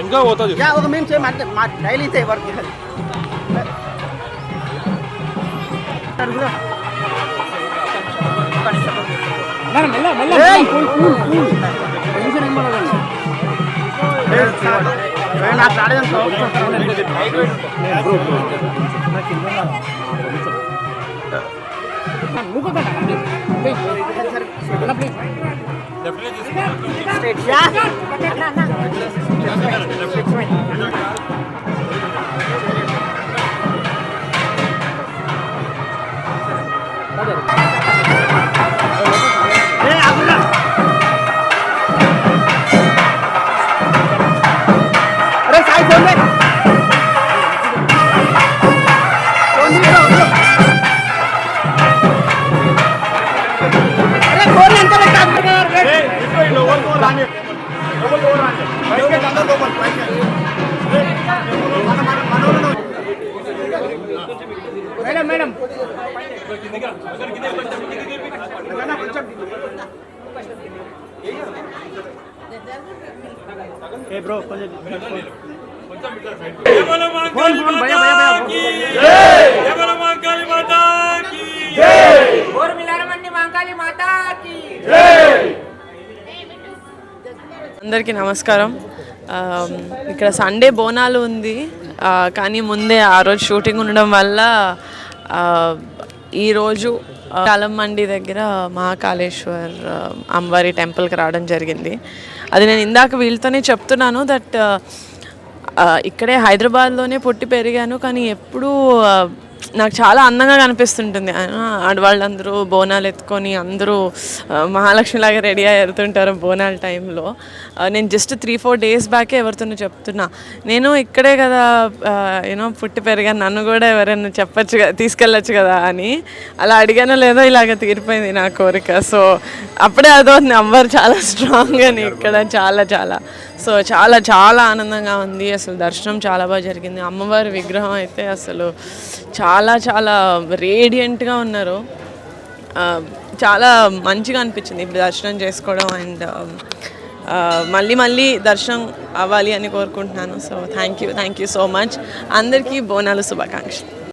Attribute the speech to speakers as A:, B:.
A: ఇంకా పోతుంది
B: ఒక మేము చేయమంటే మా డైలీ అయితే వర్క్ నాకు రాలేదనుకో మేడం మేడం ఏ బ్రో కొంచెం
C: అందరికీ నమస్కారం. ఇక్కడ సండే బోనాలు ఉంది, కానీ ముందే ఆ రోజు షూటింగ్ ఉండడం వల్ల ఈరోజు కాలమండి దగ్గర మహాకాళేశ్వర్ అమ్మవారి టెంపుల్కి రావడం జరిగింది. అది నేను ఇందాక వీళ్ళతోనే చెప్తున్నాను దట్ ఇక్కడే హైదరాబాద్లోనే పుట్టి పెరిగాను, కానీ ఎప్పుడూ నాకు చాలా అందంగా కనిపిస్తుంటుంది. ఆడవాళ్ళందరూ బోనాలు ఎత్తుకొని అందరూ మహాలక్ష్మిలాగా రెడీ అయ్యి వెళ్తుంటారు బోనాల టైంలో. నేను జస్ట్ 3-4 డేస్ బ్యాకే ఎవరితోనూ చెప్తున్నా, నేను ఇక్కడే కదా యూనో పుట్టి పెరిగాను, నన్ను కూడా ఎవరైనా చెప్పచ్చు కదా, తీసుకెళ్ళచ్చు కదా అని. అలా అడిగానో లేదో ఇలాగ తీరిపోయింది నా కోరిక. సో అప్పుడే అదవుతుంది, అమ్మవారు చాలా స్ట్రాంగ్ అని ఇక్కడ చాలా చాలా సో చాలా చాలా ఆనందంగా ఉంది. అసలు దర్శనం చాలా బాగా జరిగింది. అమ్మవారి విగ్రహం అయితే అసలు చాలా చాలా రేడియంట్గా ఉన్నారు. చాలా మంచిగా అనిపించింది ఇప్పుడు దర్శనం చేసుకోవడం. అండ్ మళ్ళీ మళ్ళీ దర్శనం అవ్వాలి అని కోరుకుంటున్నాను. So thank you so much. అందరికీ బోనాలు శుభాకాంక్షలు.